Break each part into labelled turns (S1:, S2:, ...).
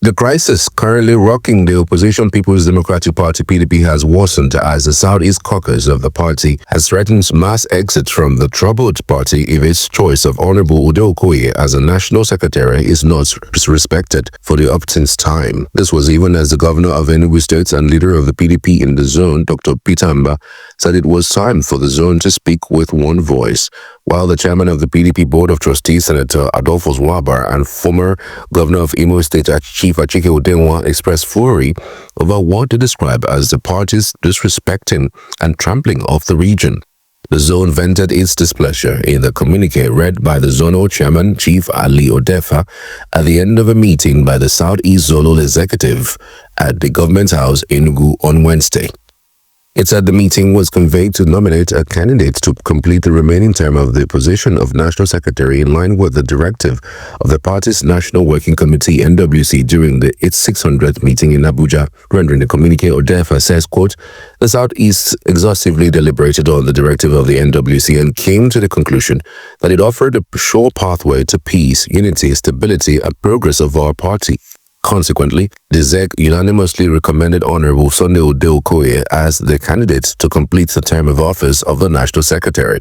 S1: The crisis currently rocking the opposition People's Democratic Party (PDP) has worsened as the Southeast caucus of the party has threatened mass exit from the troubled party if its choice of Honorable Udeh-Okoye as a national secretary is not respected for the optimist time. This was even as the governor of Enugu State and leader of the PDP in the zone, Dr. Peter Mba, said it was time for the zone to speak with one voice, while the chairman of the PDP Board of Trustees, Senator Adolphus Wabara, and former governor of Imo State, Chief Udeh-Okoye, expressed fury over what they describe as the party's disrespecting and trampling of the region. The zone vented its displeasure in the communique read by the zonal chairman, Chief Ali Odefa, at the end of a meeting by the Southeast Zonal Executive at the Government House in Enugu on Wednesday. It said the meeting was convened to nominate a candidate to complete the remaining term of the position of National Secretary in line with the directive of the party's National Working Committee (NWC) during its 600th meeting in Abuja. Rendering the communique, Odefa says, quote, "The Southeast exhaustively deliberated on the directive of the NWC and came to the conclusion that it offered a sure pathway to peace, unity, stability, and progress of our party. Consequently, the ZEC unanimously recommended Honorable Sunday Udeh-Okoye as the candidate to complete the term of office of the National Secretary.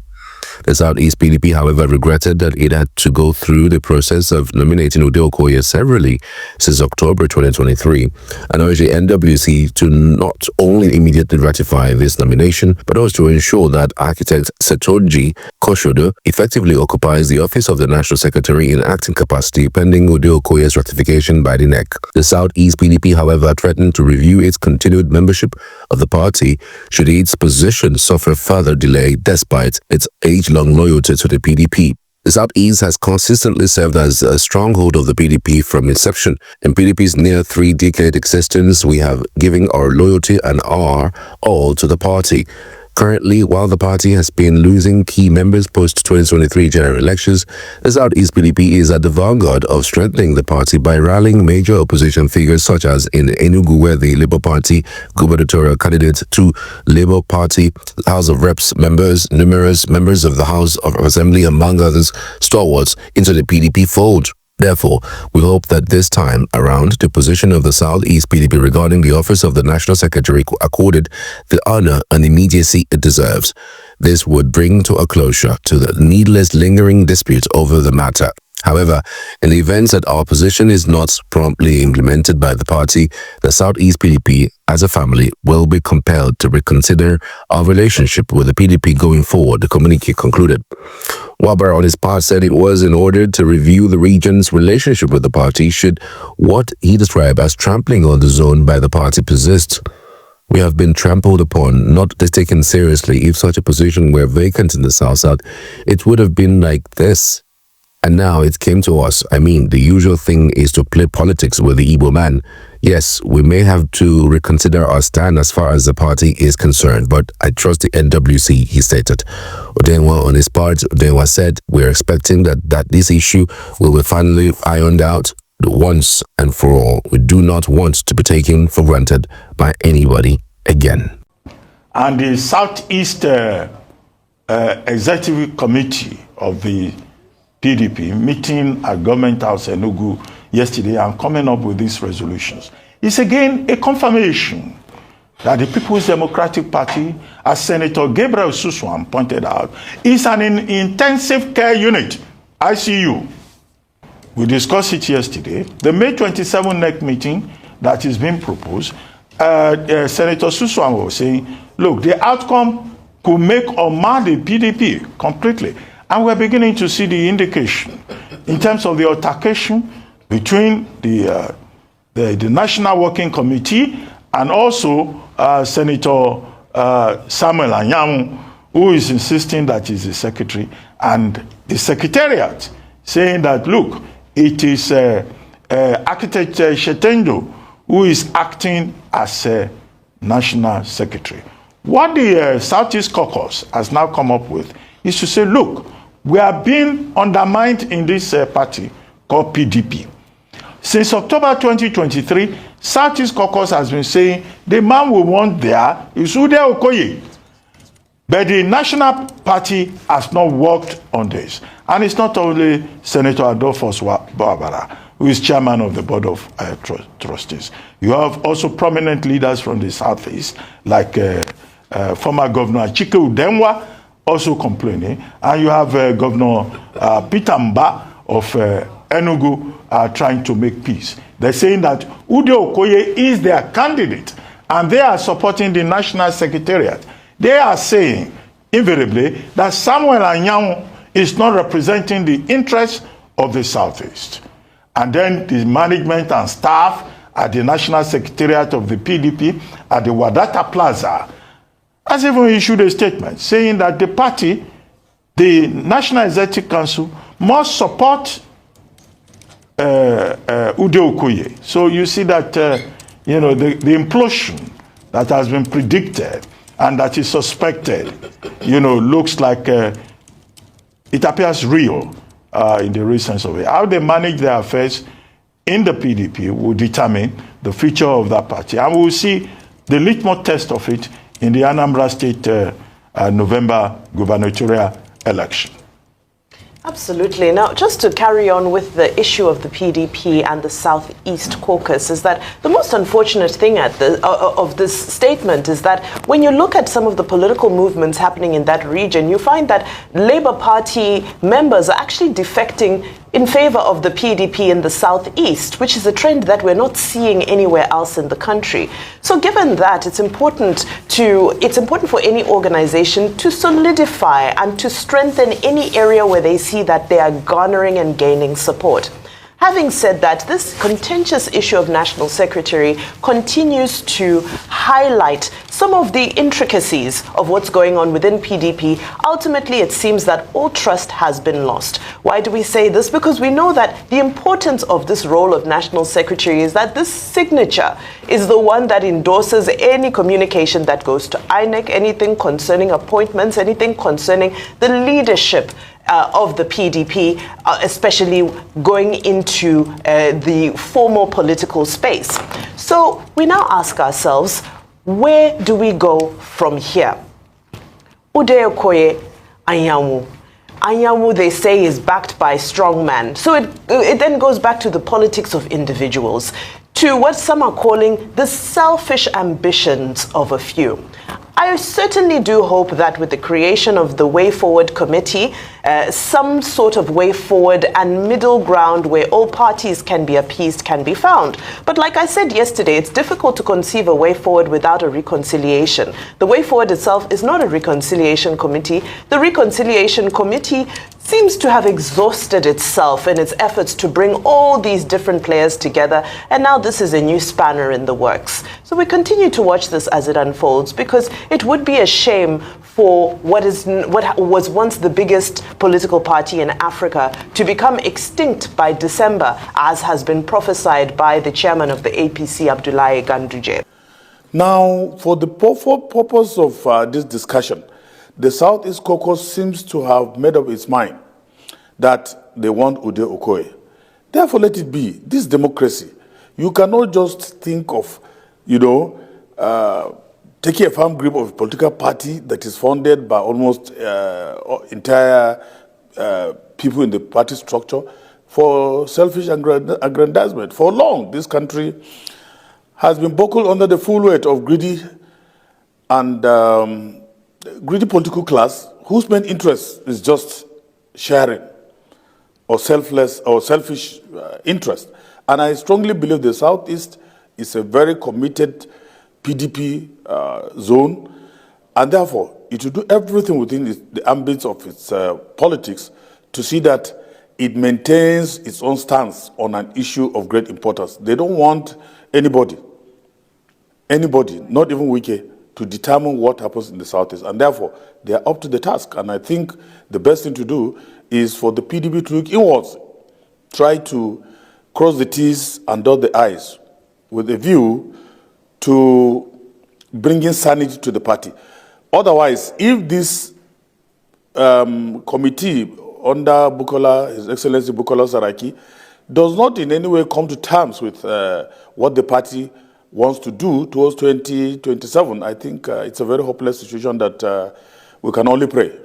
S1: The Southeast PDP, however, regretted that it had to go through the process of nominating Udeh-Okoye severally since October 2023 and urged the NWC to not only immediately ratify this nomination, but also to ensure that architect Setoji Koshodo effectively occupies the office of the National Secretary in acting capacity pending Udeh-Okoye's ratification by the NEC. The Southeast PDP, however, threatened to review its continued membership of the party should its position suffer further delay despite its age-long loyalty to the PDP. The Southeast has consistently served as a stronghold of the PDP from inception. In PDP's near 3-decade existence, we have given our loyalty and our all to the party. Currently, while the party has been losing key members post-2023 general elections, the Southeast PDP is at the vanguard of strengthening the party by rallying major opposition figures such as in Enugu, where the Labour Party gubernatorial candidate, 2 Labour Party House of Reps members, numerous members of the House of Assembly, among others, stalwarts into the PDP fold. Therefore, we hope that this time around, the position of the Southeast PDP regarding the office of the National Secretary accorded the honor and immediacy it deserves. This would bring to a closure to the needless lingering dispute over the matter. However, in the event that our position is not promptly implemented by the party, the Southeast PDP as a family will be compelled to reconsider our relationship with the PDP going forward, the communique concluded. Wabara on his part said it was in order to review the region's relationship with the party should what he described as trampling on the zone by the party persist. We have been trampled upon, not taken seriously. If such a position were vacant in the South, it would have been like this. And now it came to us. I mean, the usual thing is to play politics with the Igbo man. Yes, we may have to reconsider our stand as far as the party is concerned, but I trust the NWC, he stated. Odenwa on his part, Odenwa said, we're expecting that this issue will be finally ironed out once and for all. We do not want to be taken for granted by anybody again.
S2: And the Southeast Executive Committee of the PDP meeting at Government House Enugu yesterday and coming up with these resolutions is again a confirmation that the People's Democratic Party, as Senator Gabriel Suswan pointed out, is an intensive care unit, ICU. We discussed it yesterday. The May 27 NEC meeting that is being proposed, Senator Suswan was saying, look, the outcome could make or mar the PDP completely. And we're beginning to see the indication in terms of the altercation between the National Working Committee and also Senator Samuel Anyanwu, who is insisting that he's the secretary, and the secretariat saying that, look, it is Architect Shetendo who is acting as a national secretary. What the Southeast Caucus has now come up with is to say, look, we are being undermined in this party called PDP. Since October 2023, Southeast Caucus has been saying the man we want there is Udeh-Okoye. But the National Party has not worked on this. And it's not only Senator Adolphus Wabara, who is chairman of the board of trustees. You have also prominent leaders from the Southeast, like former Governor Chike Udenwa, also complaining. And you have Governor Peter Mba of Enugu trying to make peace. They're saying that Udeh-Okoye is their candidate, and they are supporting the National Secretariat. They are saying, invariably, that Samuel Anyanwu is not representing the interests of the Southeast. And then the management and staff at the National Secretariat of the PDP at the Wadata Plaza has even issued a statement saying that the party, the National Executive Council, must support Udeh-Okoye. So you see that, the implosion that has been predicted and that is suspected, looks like it appears real in the real sense of it. How they manage their affairs in the PDP will determine the future of that party. And we will see the litmus test of it in the Anambra State November gubernatorial election.
S3: Absolutely. Now, just to carry on with the issue of the PDP and the Southeast Caucus, is that the most unfortunate thing of this statement is that when you look at some of the political movements happening in that region, you find that Labour Party members are actually defecting in favor of the PDP in the Southeast, which is a trend that we're not seeing anywhere else in the country. So given that, it's important for any organization to solidify and to strengthen any area where they see that they are garnering and gaining support. Having said that, this contentious issue of National Secretary continues to highlight some of the intricacies of what's going on within PDP. Ultimately, it seems that all trust has been lost. Why do we say this? Because we know that the importance of this role of National Secretary is that this signature is the one that endorses any communication that goes to INEC, anything concerning appointments, anything concerning the leadership of the PDP, especially going into the formal political space. So we now ask ourselves, where do we go from here? Udeh-Okoye, Anyanwu. Anyanwu, they say, is backed by strongman. So it then goes back to the politics of individuals, to what some are calling the selfish ambitions of a few. I certainly do hope that with the creation of the Way Forward Committee, some sort of way forward and middle ground where all parties can be appeased can be found. But like I said yesterday, it's difficult to conceive a way forward without a reconciliation. The Way Forward itself is not a reconciliation committee. The Reconciliation Committee seems to have exhausted itself in its efforts to bring all these different players together, and now this is a new spanner in the works. So we continue to watch this as it unfolds, because it would be a shame for what was once the biggest political party in Africa to become extinct by December, as has been prophesied by the chairman of the APC, Abdoulaye Ganduje.
S4: Now, for the purpose of this discussion, the Southeast Caucus seems to have made up its mind that they want Udeh-Okoye. Therefore, let it be. This is democracy. You cannot just think of, taking a firm grip of a political party that is funded by almost entire people in the party structure for selfish aggrandizement. For long, this country has been buckled under the full weight of greedy political class whose main interest is just sharing or selfish interest. And I strongly believe the Southeast is a very committed PDP zone, and therefore it will do everything within the ambits of its politics to see that it maintains its own stance on an issue of great importance. They don't want anybody, not even Wike, to determine what happens in the Southeast, and therefore they are up to the task. And I think the best thing to do is for the PDP to look inwards, try to cross the T's and dot the I's with a view to bringing sanity to the party. Otherwise, if this committee under His Excellency Bukola Saraki does not in any way come to terms with what the party wants to do towards 2027, I think it's a very hopeless situation that we can only pray.